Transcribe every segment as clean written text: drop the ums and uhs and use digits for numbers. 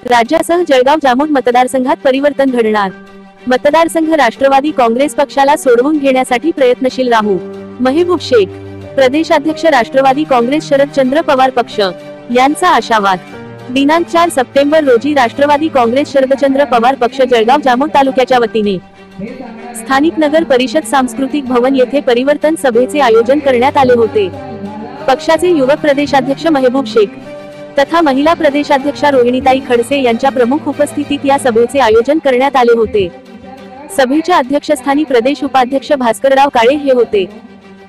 राज्यासह जळगाव जामोद मतदारसंघात परिवर्तन घडणार। मतदारसंघ राष्ट्रवादी काँग्रेस पक्षाला सोडवून घेण्यासाठी प्रयत्नशील राहू। महबूब शेख, प्रदेशाध्यक्ष राष्ट्रवादी काँग्रेस शरदचंद्र पवार पक्ष यांचा आशावाद। दिनांक 4 सप्टेंबर रोजी राष्ट्रवादी काँग्रेस शरदचंद्र पवार पक्ष जळगाव जामोद तालुक्याच्या वतीने स्थानिक नगर परिषद सांस्कृतिक भवन येथे परिवर्तन सभेचे आयोजन करण्यात आले होते। पक्षाचे युवक प्रदेशाध्यक्ष महबूब शेख तथा महिला प्रदेशाध्यक्षा रोहिणीताई खडसे यांच्या प्रमुख उपस्थितीत या सभेचे आयोजन करण्यात आले होते। सभेच्या अध्यक्षस्थानी प्रदेश उपाध्यक्ष भास्करराव काळे हे होते।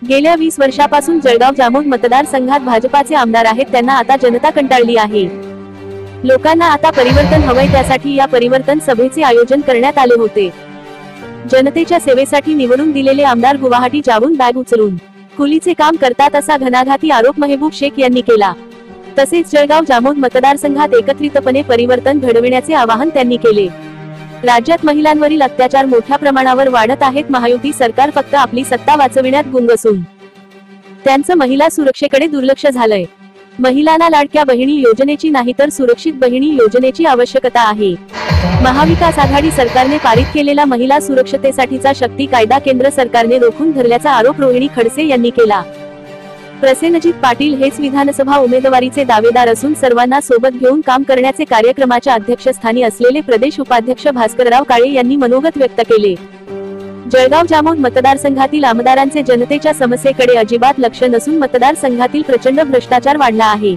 गेल्या 20 वर्षापासून जळगाव जामोद मतदारसंघात भाजपाचे आमदार आहेत, त्यांना आता जनता कंटाळली आहे। लोकांना आता परिवर्तन हवंय, त्यासाठी या परिवर्तन सभेचे आयोजन करण्यात आले होते। जनतेच्या सेवेसाठी निवडून दिलेले आमदार गुवाहाटी जाऊन बॅग उचलून कुलीचे काम करतात असा घणाघाती आरोप महबूब शेख यांनी केला। तसेच जळगाव जामोद मतदारसंघात एकत्रितपणे परिवर्तन घडविण्याचे आवाहन त्यांनी केले। राज्यात महिलांवरील अत्याचार मोठ्या प्रमाणावर वाढत आहेत। महायुती सरकार फक्त आपली सत्ता वाचविण्यात गुंग असून त्यांचं महिला सुरक्षेकडे दुर्लक्ष झालंय। महिलांना लाडक्या बहिणी योजनेची नाही तर सुरक्षित बहिणी योजनेची आवश्यकता आहे। महाविकास आघाडी सरकारने पारित केलेला महिला सुरक्षतेसाठीचा शक्ती कायदा केंद्र सरकारने रोखून धरल्याचा आरोप रोहिणी खडसे यांनी केला। प्रसेनजीत पाटील हेच विधानसभा उमेदवारीचे दावेदार असून सर्वांना सोबत घेऊन काम करण्याचे कार्यक्रमाच्या अध्यक्षस्थानी असलेले प्रदेश उपाध्यक्ष भास्करराव काळे यांनी मनोगत व्यक्त केले। जळगाव जामोद मतदारसंघातील आमदारांचे जनतेच्या समस्येकडे अजिबात लक्ष नसून मतदारसंघातील प्रचंड भ्रष्टाचार वाढला आहे।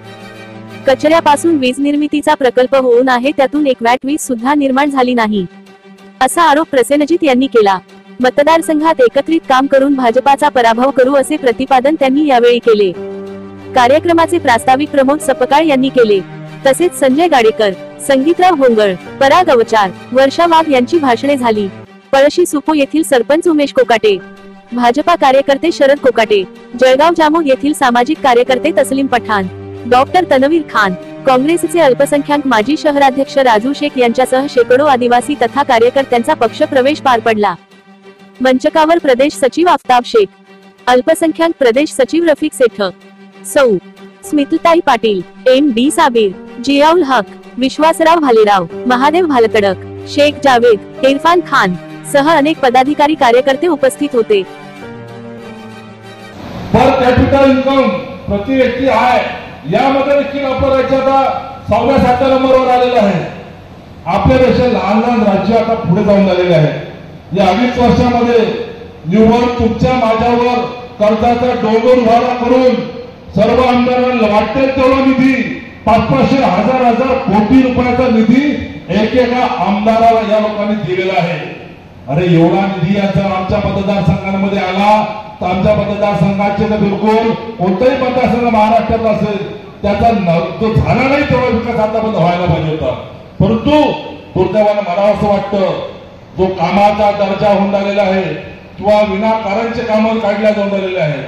कचऱ्यापासून वीज निर्मितीचा प्रकल्प होऊन आहे, त्यातून एक वॅट वीज सुद्धा निर्माण झाली नाही, असा आरोप प्रसेनजीत यांनी केला। मतदारसंघात एकत्रित काम करून भाजपाचा पराभव करू असे प्रतिपादन त्यांनी यावेळी केले। कार्यक्रमाचे प्रास्ताविक प्रमोद सपकाळ यांनी केले। तसेच संजय गाडेकर, संगीतराव होंगळ, पराग अवचार, वर्षा वाघ यांची भाषणे झाली। पळशी सुपो येथील सरपंच उमेश कोकाटे, भाजपा कार्यकर्ते शरद कोकाटे, जळगाव जामोद येथील सामाजिक कार्यकर्ते तस्लीम पठाण, डॉक्टर तनवीर खान, काँग्रेसचे अल्पसंख्याक माजी शहराध्यक्ष राजू शेख यांच्यासह शेकडो आदिवासी तथा कार्यकर्त्यांचा पक्ष प्रवेश पार पडला। मंचकावर प्रदेश सचिव आफताब शेख, अल्पसंख्याक प्रदेश सचिव रफिक सेठ, सौ स्मितताई पाटील, MD साबीर, जियाउल हक, विश्वासराव भालेराव, महादेव भालकडक, शेख जावेद, इरफान खान सह अनेक पदाधिकारी कार्यकर्ते उपस्थित होते। पर कॅपिटल इन्कम प्रति व्यक्ती आहे यामध्ये देखील आपण राज्याचा 6व्या-7व्या नंबरवर आलेला आहे। आपल्या देशात लहान लहान राज्य आता पुढे जाऊन आलेले आहे। या 20 वर्षामध्ये निव्वळ तुमच्या माझ्यावर कर्जाचा डोंगर उभारा करून सर्व आमदारांना वाटेल तेवढा निधी 500 हजार कोटी रुपयाचा निधी एकेका आमदाराला या लोकांनी दिलेला आहे। अरे एवढा निधी जर आमच्या मतदारसंघांमध्ये आला तर आमच्या मतदारसंघाचे तर बिलकुल कोणताही मतदारसंघ महाराष्ट्रात असेल त्याचा जो झाला नाही तेवढा विकास आतापर्यंत व्हायला पाहिजे होता। परंतु दुर्दैवाने मला असं वाटतं जो कामाचा दर्जा होऊन आलेला आहे किंवा विनाकारणचे कामं काढल्या जाऊन राहिलेले आहे,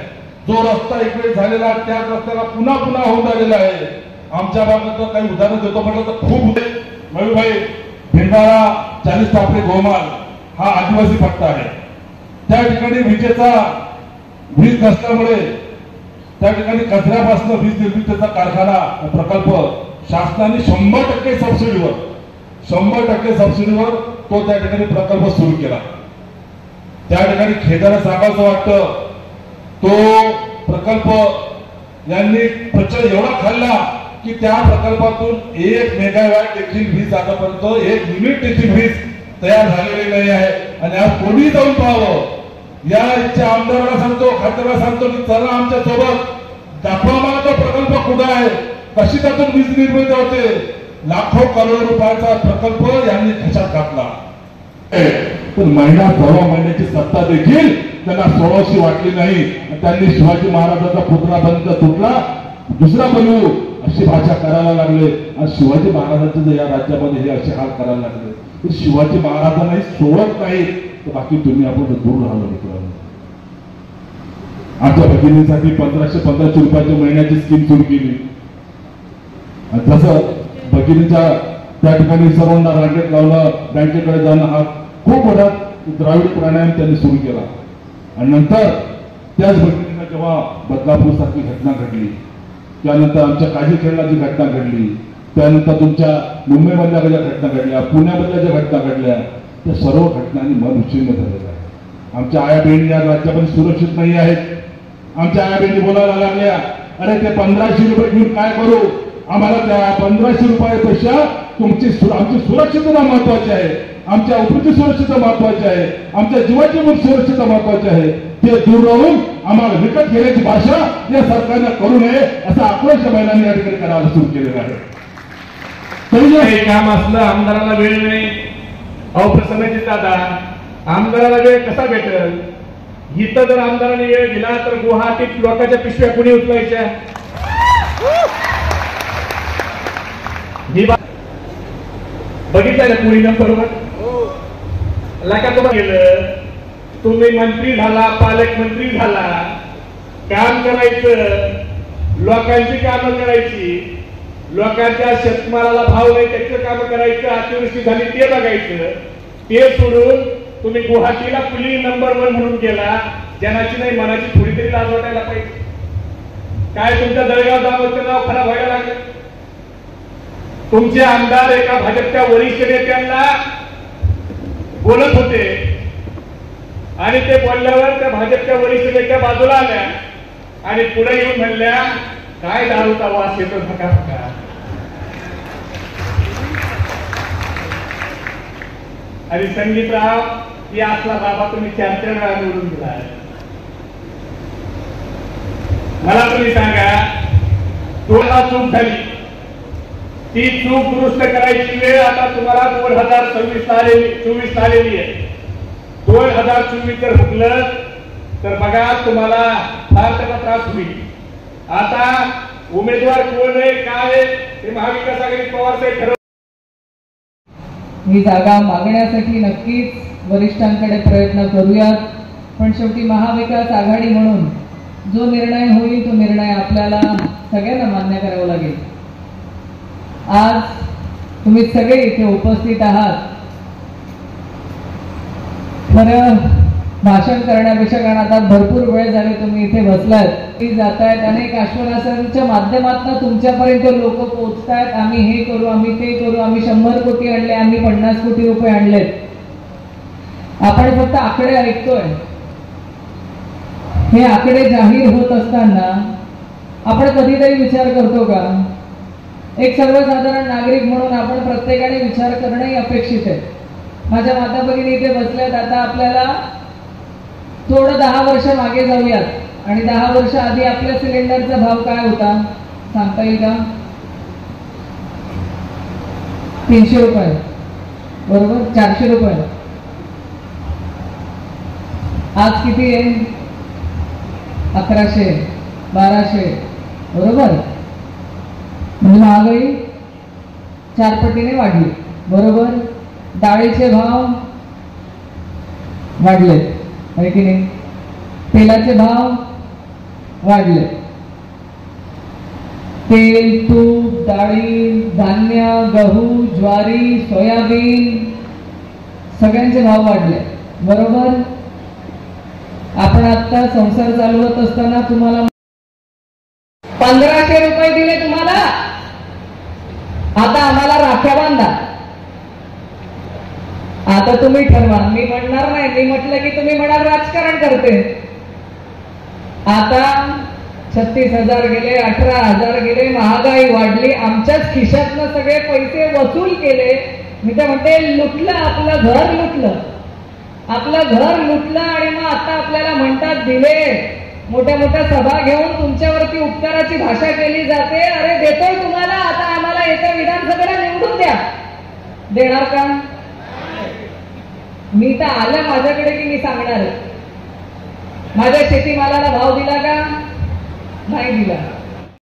जो रस्ता इकडे झालेला त्या रस्त्याला पुन्हा पुन्हा होऊन आलेला आहे। आमच्या भागात काही उदाहरण देतो म्हटलं तर खूप मयूरभाई, भेंडाळा 40 टापरे गोमाल हा आदिवासी पट्टा आहे। त्या ठिकाणी वीज नसल्यामुळे त्या ठिकाणी कचऱ्यापासून वीज निर्मितीचा कारखाना प्रकल्प शासनाने 100% सबसिडीवर तो त्या ठिकाणी प्रकल्प सुरू केला। त्या ठिकाणी खेदाला सांगायचं वाटतं तो प्रकल्प यांनी प्रचंड एवढा खाल्ला की त्या प्रकल्पातून 1 मेगावॅट देखील वीज आतापर्यंत 1 युनिट देखील वीज तयार झालेली नाही आहे। आणि आज कोणी जाऊन पाहावं, या इच्छा आमदाराला सांगतो, खासदाराला सांगतो की चला आमच्या सोबत दाखवा मला तो प्रकल्प कुठे आहे, कशी त्यातून वीज निर्मिती होते। लाखो करोड रुपयाचा प्रकल्प यांनी खिशात घातला, पण महिना 16 महिन्याची सत्ता देखील त्यांना सोडावीशी वाटली नाही। त्यांनी शिवाजी महाराजांचा पुतळा बंद तुटला, दुसरा बनवू अशी भाषा करायला लागले। आणि शिवाजी महाराजांचे जर या राज्यामध्ये हे असे हाल करायला लागले तर शिवाजी महाराजांनाही सोडत नाही तर बाकी तुम्ही आपण दूर राहिलो मित्रांनो। आमच्या भगिनीसाठी 1515 रुपयाच्या महिन्याची स्कीम सुरू केली। तसं भगिनीच्या त्या ठिकाणी सर्वांना रांगेत लावलं, बँकेकडे जाणं हा खूप मोठा द्राविड प्राणायाम त्यांनी सुरू केला। आणि नंतर त्याच भगिनींना जेव्हा बदलापूर सारखी घटना घडली, त्यानंतर आमच्या काजी खेळण्याची घटना घडली, त्यानंतर तुमच्या मुंबईमधल्या ज्या घटना घडल्या, पुण्यामधल्या ज्या घटना घडल्या, त्या सर्व घटनांनी मन उच्चिन्न झालेलं आहे. आमच्या आया बहिणी या राज्यामध्ये सुरक्षित नाही आहेत. आमच्या आया बहिणी बोलायला लागल्या, अरे ते 1500 रुपये घेऊन काय करू, आम्हाला त्या 1500 रुपयापेक्षा आमची सुरक्षितता महत्वाची आहे, आमच्या उपरीची सुरक्षितता महत्वाची आहे, आमच्या जीवाची सुरक्षितता महत्वाची आहे. ते दूर राहून आम्हाला विकत घेण्याची भाषा या सरकारने करू नये असा आक्रोश महिलांनी या ठिकाणी करायला सुरू केलेला आहे. तरी हे काम असलं आमदाराला वेळ नाही. अहो प्रसन्नजी दादा, आमदाराला वेळ कसा भेटेल? इथं जर आमदाराने वेळ दिला तर गुवाहाटीत लोकांच्या पिशव्या कुणी उचलायच्या? बघितलं ना कुणी बरोबर लका तुम्हाला गेलं, तुम्ही मंत्री झाला, पालकमंत्री झाला, काम करायचं, लोकांची कामं करायची, लोकांच्या शेतमालाला भाव नाही त्याचं काम करायचं, अतिवृष्टी झाली ते बघायचं. ते सोडून तुम्ही गुवाहाटीला पुली नंबर 1 म्हणून गेला. जनाची नाही मनाची थोडी तरी लाज वाटायला पाहिजे. काय तुमच्या जळगाव दामोदरचं नाव खराब व्हायला लागलं? तुमचे आमदार एका भाजपच्या वरिष्ठ नेत्यांना बोलत होते आणि ते बोलल्यावर त्या भाजपच्या वरिष्ठ नेत्या बाजूला आल्या आणि पुढे येऊन म्हणल्या, काय दारूचा वास येतो धका धका. आणि संगीतराव ही असला बाबा तुम्ही 4 वेळा निवडून दिला. मला तुम्ही सांगा, तुम्हाला चूक झाली, ती चूक दुरुस्त करायची वेळ आता तुम्हाला 2024 आलेली आहे. 2024 जर हुकलं तर बघा तुम्हाला फार त्याचा त्रास होईल. आता उमेदवार कोण आहे काय आहे ते महाविकास आघाडी पवार साहेब ठरव. ही जागा मागण्यासाठी नक्कीच वरिष्ठांकडे प्रयत्न करूयात, पण शेवटी महाविकास आघाडी म्हणून जो निर्णय होईल तो निर्णय आपल्याला सगळ्यांना मान्य करावा लागेल. आज तुम्ही सगळे इथे उपस्थित आहात. खरं भाषण करण्यापेक्षा, कारण आता भरपूर वेळ झाले तुम्ही इथे बसलात, जात आहेत, अनेक आश्वासनांच्या माध्यमातून तुमच्यापर्यंत लोक पोहोचतायत. आम्ही हे करू, आम्ही ते करू, आम्ही 100 कोटी आणले, आम्ही 50 कोटी रुपये आणलेत. आपण फक्त आकडे ऐकतोय. हे आकडे जाहीर होत असताना आपण कधीतरी विचार करतो का? एक सर्वसाधारण नागरिक म्हणून आपण प्रत्येकाने विचार करणंही अपेक्षित आहे. माझ्या माता भगिनी इथे बसल्यात. आता आपल्याला थोडं 10 वर्ष मागे जाऊयात आणि 10 वर्ष आधी आपल्या सिलेंडरचा भाव काय होता सांगता येईल का? 300 रुपये बरोबर, 400 रुपये. आज किती आहे? 1100, 1200 बरोबर. म्हणजे महागाई 4 पटीने वाढली बरोबर. डाळीचे भाव वाढले आहे की नाही? तेलाचे भाव वाढले. तेल, तूप, डाळी, धान्य, गहू, ज्वारी, सोयाबीन सगळ्यांचे भाव वाढले बरोबर. आपण आता संसार चालवत असताना तुम्हाला 1500 रुपये दिले तुम्हाला. आता आम्हाला राख्या बांधा. आता तुम्ही ठरवा. मी म्हणणार नाही. मी म्हटलं की तुम्ही म्हणाल राजकारण करते. आता 36,000 गेले, 18,000 गेले, महागाई वाढली, आमच्याच खिशातनं सगळे पैसे वसूल केले. मी तर म्हणते लुटलं, आपलं घर लुटलं, आपलं घर लुटलं. आणि मग आता आपल्याला म्हणतात दिले. मोठ्या मोठ्या सभा घेऊन तुमच्यावरती उपकाराची भाषा केली जाते. अरे देतोय तुम्हाला, आता आम्हाला येत्या विधानसभेला निवडून द्या. देणार का? मी तर आलं माझ्याकडे की मी सांगणार. माझ्या शेतीमालाला भाव दिला का? नाही दिला.